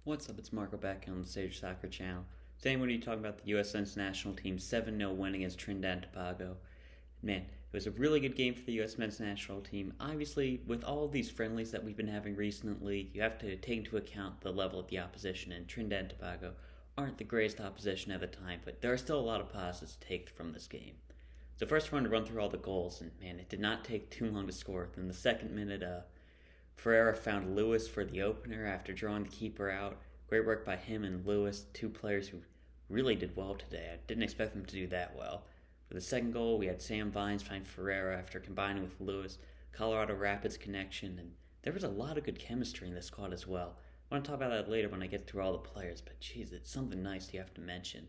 What's up? It's Marco back on the Sage Soccer channel. Today I'm going to be talking about the USMNT national team 7-0 win against Trinidad and Tobago. Man, it was a really good game for the USMNT national team. Obviously, with all of these friendlies that we've been having recently, you have to take into account the level of the opposition, and Trinidad and Tobago aren't the greatest opposition at the time, but there are still a lot of positives to take from this game. So first I wanted to run through all the goals, and man, it did not take too long to score. In the second minute, Ferreira found Lewis for the opener after drawing the keeper out. Great work by him and Lewis, two players who really did well today. I didn't expect them to do that well. For the second goal, we had Sam Vines find Ferreira after combining with Lewis, Colorado Rapids connection, and there was a lot of good chemistry in this squad as well. I want to talk about that later when I get through all the players, but geez, it's something nice you have to mention.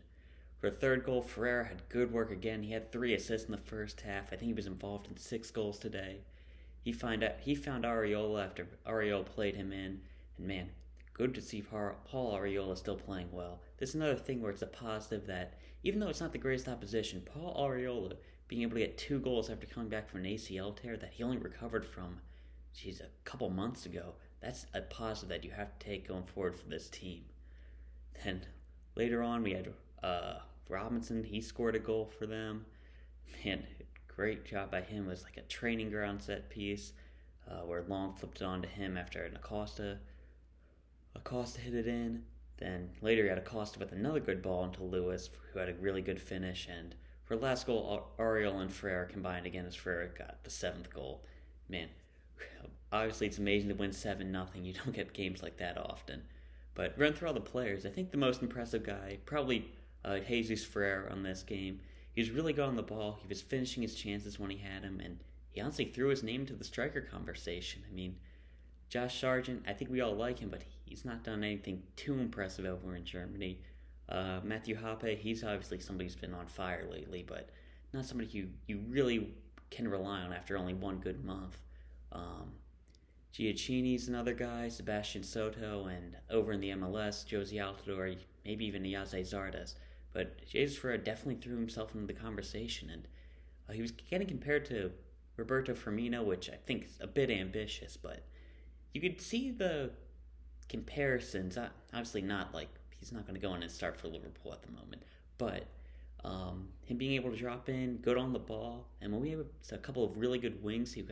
For the third goal, Ferreira had good work again. He had 3 assists in the first half. I think he was involved in 6 goals today. He found Arriola after Arriola played him in, and man, good to see Paul Arriola still playing well. This is another thing where it's a positive that, even though it's not the greatest opposition, Paul Arriola being able to get 2 goals after coming back from an ACL tear that he only recovered from, a couple months ago, that's a positive that you have to take going forward for this team. Then later on, we had Robinson. He scored a goal for them. Man, great job by him. It was like a training ground set piece where Long flipped it on to him after an Acosta hit it in. Then later he had Acosta with another good ball into Lewis, who had a really good finish. And for the last goal, Arriola and Ferreira combined again as Ferreira got the 7th goal. Man, obviously it's amazing to win 7-0. You don't get games like that often. But run through all the players. I think the most impressive guy, probably Jesús Ferreira on this game. He was really good on the ball. He was finishing his chances when he had them, and he honestly threw his name into the striker conversation. I mean, Josh Sargent, I think we all like him, but he's not done anything too impressive over in Germany. Matthew Hoppe, he's obviously somebody who's been on fire lately, but not somebody you really can rely on after only one good month. Giacchini's another guy, Sebastian Soto, and over in the MLS, Josie Altidore, maybe even Yaze Zardes. But Jesús Ferreira definitely threw himself into the conversation, and he was getting compared to Roberto Firmino, which I think is a bit ambitious, but you could see the comparisons. Obviously not like he's not going to go in and start for Liverpool at the moment, but him being able to drop in, good on the ball, and when we have a couple of really good wings who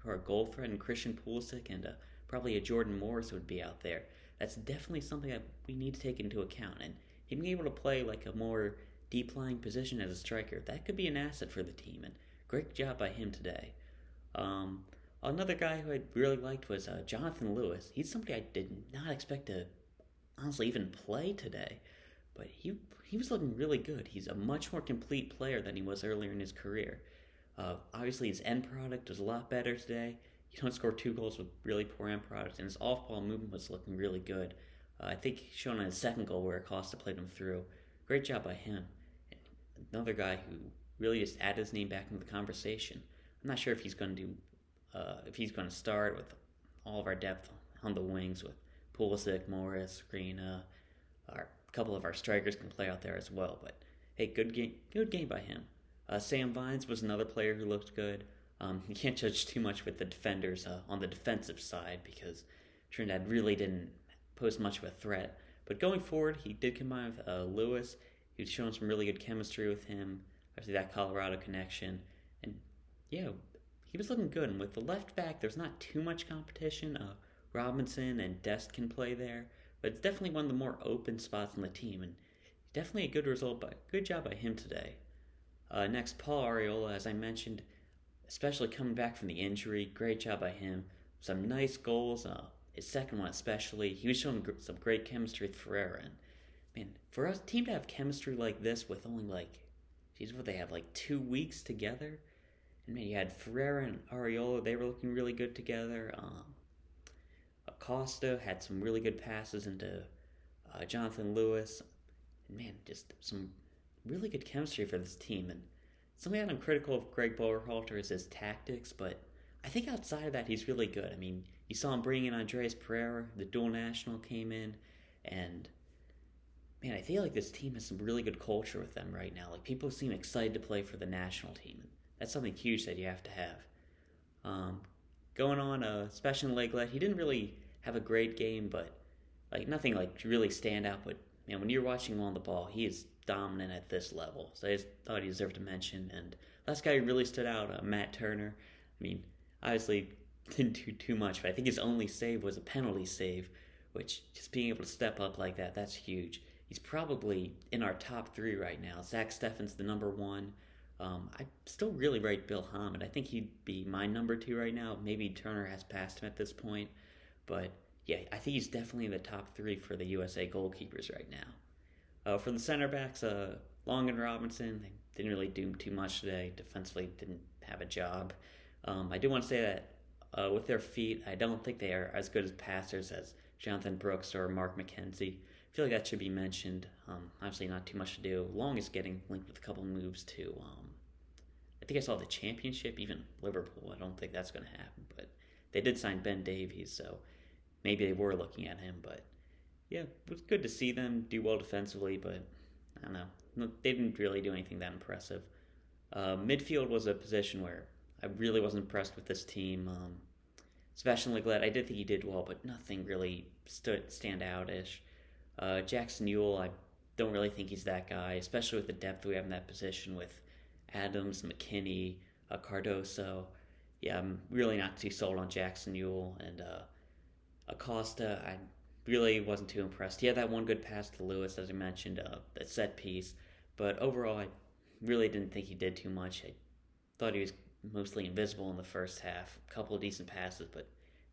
are a goal threat, and Christian Pulisic and probably a Jordan Morris would be out there, that's definitely something that we need to take into account. And him being able to play like a more deep-lying position as a striker, that could be an asset for the team, and great job by him today. Another guy who I really liked was Jonathan Lewis. He's somebody I did not expect to honestly even play today, but he was looking really good. He's a much more complete player than he was earlier in his career. Obviously, his end product was a lot better today. You don't score 2 goals with really poor end product, and his off-ball movement was looking really good. I think shown on his second goal where Acosta played him through. Great job by him. Another guy who really just added his name back into the conversation. I'm not sure if he's going to start with all of our depth on the wings with Pulisic, Morris, Green. A couple of our strikers can play out there as well. But hey, good game by him. Sam Vines was another player who looked good. You can't judge too much with the defenders on the defensive side because Trinidad really didn't pose much of a threat. But going forward, he did combine with Lewis. He was showing some really good chemistry with him. Obviously, that Colorado connection. And yeah, he was looking good. And with the left back, there's not too much competition. Robinson and Dest can play there. But it's definitely one of the more open spots on the team. And definitely a good result, but good job by him today. Next, Paul Arriola, as I mentioned, especially coming back from the injury. Great job by him. Some nice goals. His second one especially. He was showing some great chemistry with Ferreira. And man, for us team to have chemistry like this with only they have 2 weeks together. And man, you had Ferreira and Arriola, they were looking really good together. Acosta had some really good passes into Jonathan Lewis. And man, just some really good chemistry for this team. And something that I'm critical of Greg Berhalter is his tactics, but I think outside of that, he's really good. I mean, you saw him bring in Andrés Perea, the dual national came in, and man, I feel like this team has some really good culture with them right now. Like, people seem excited to play for the national team. That's something huge that you have to have. Going on, Sebastian Lleget, he didn't really have a great game, but like nothing like really stand out, but man, when you're watching him on the ball, he is dominant at this level. So I just thought he deserved to mention. And last guy who really stood out, Matt Turner. I mean, obviously didn't do too much, but I think his only save was a penalty save, which just being able to step up like that, that's huge. He's probably in our top three right now. Zach Steffen's the number one. I still really rate Bill Hammond. I think he'd be my number two right now. Maybe Turner has passed him at this point. But yeah, I think he's definitely in the top three for the USA goalkeepers right now. For the center backs, Long and Robinson, they didn't really do too much today. Defensively, didn't have a job. I do want to say that with their feet, I don't think they are as good as passers as Jonathan Brooks or Mark McKenzie. I feel like that should be mentioned. Obviously, not too much to do. Long is getting linked with a couple moves to, I think I saw the championship, even Liverpool. I don't think that's going to happen, but they did sign Ben Davies, so maybe they were looking at him. But yeah, it was good to see them do well defensively, but I don't know. They didn't really do anything that impressive. Midfield was a position where I really wasn't impressed with this team. Sebastian Lleget, I did think he did well, but nothing really stand out-ish. Jackson Yueill, I don't really think he's that guy, especially with the depth we have in that position with Adams, McKinney, Cardoso. Yeah, I'm really not too sold on Jackson Yueill. And Acosta, I really wasn't too impressed. He had that one good pass to Lewis, as I mentioned, that set piece. But overall, I really didn't think he did too much. I thought he was mostly invisible in the first half. A couple of decent passes, but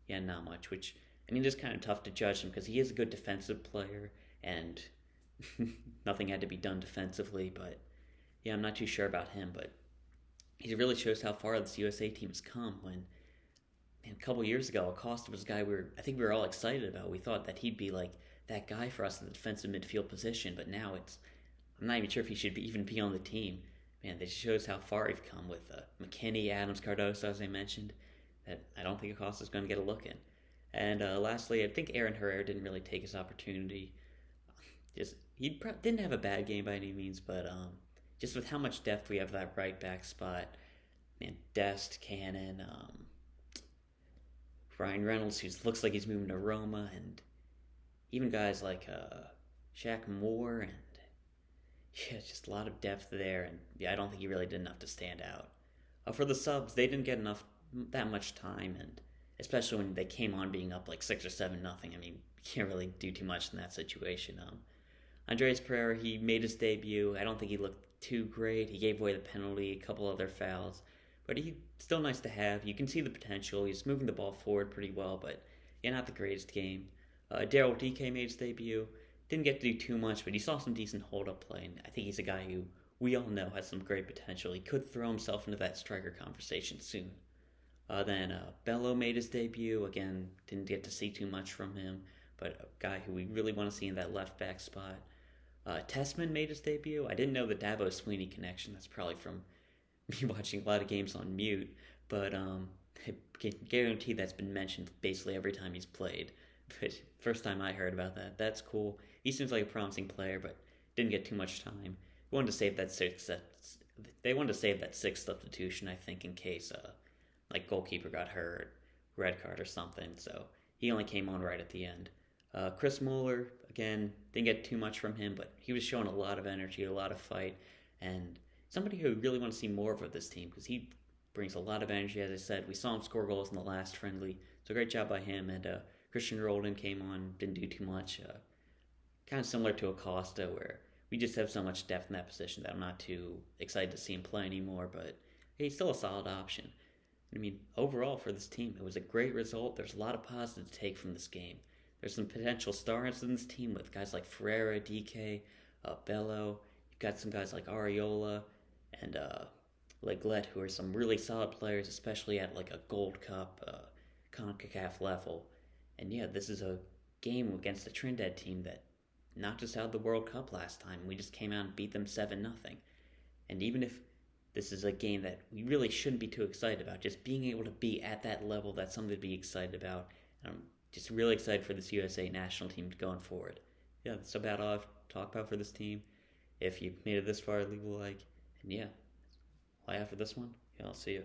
yeah, not much. Which, I mean, it's kind of tough to judge him because he is a good defensive player, and nothing had to be done defensively. But yeah, I'm not too sure about him. But he really shows how far this USA team has come. When a couple years ago, Acosta was a guy I think we were all excited about. We thought that he'd be like that guy for us in the defensive midfield position. But now I'm not even sure if he should even be on the team. Man, this shows how far we've come with McKinney, Adams, Cardoso, as I mentioned. That I don't think Acosta's going to get a look in. And lastly, I think Aaron Herrera didn't really take his opportunity. He didn't have a bad game by any means, but just with how much depth we have at that right back spot, man, Dest, Cannon, Ryan Reynolds, who looks like he's moving to Roma, and even guys like Shaq Moore, and yeah, just a lot of depth there. And yeah, I don't think he really did enough to stand out. For the subs, they didn't get that much time, and especially when they came on being up like 6 or 7-0. I mean, you can't really do too much in that situation. Andrés Perea, he made his debut. I don't think he looked too great. He gave away the penalty, a couple other fouls, but he's still nice to have. You can see the potential. He's moving the ball forward pretty well, but yeah, not the greatest game. Daryl Dike made his debut. Didn't get to do too much, but he saw some decent hold-up play, and I think he's a guy who we all know has some great potential. He could throw himself into that striker conversation soon. Then Bello made his debut. Again, didn't get to see too much from him, but a guy who we really want to see in that left-back spot. Tessman made his debut. I didn't know the Dabo-Sweeney connection. That's probably from me watching a lot of games on mute, but I can guarantee that's been mentioned basically every time he's played. But first time I heard about that. That's cool. He seems like a promising player, but didn't get too much time. They wanted to save that sixth substitution, I think, in case like goalkeeper got hurt, red card or something. So he only came on right at the end. Chris Mueller, again, didn't get too much from him, but he was showing a lot of energy, a lot of fight, and somebody who really want to see more of with this team because he brings a lot of energy. As I said, we saw him score goals in the last friendly, so great job by him. And Christian Roldan came on, didn't do too much. Kind of similar to Acosta, where we just have so much depth in that position that I'm not too excited to see him play anymore, but he's still a solid option. I mean, overall for this team, it was a great result. There's a lot of positives to take from this game. There's some potential stars in this team with guys like Ferreira, Dike, Bello. You've got some guys like Arriola and Lleget, who are some really solid players, especially at like a Gold Cup, CONCACAF level. And yeah, this is a game against the Trinidad team that knocked us out of the World Cup last time. We just came out and beat them 7-0. And even if this is a game that we really shouldn't be too excited about, just being able to be at that level, that's something to be excited about. And I'm just really excited for this USA national team going forward. Yeah, that's about all I've talked about for this team. If you've made it this far, leave a like. And yeah, all I have for this one. Yeah, I'll see you.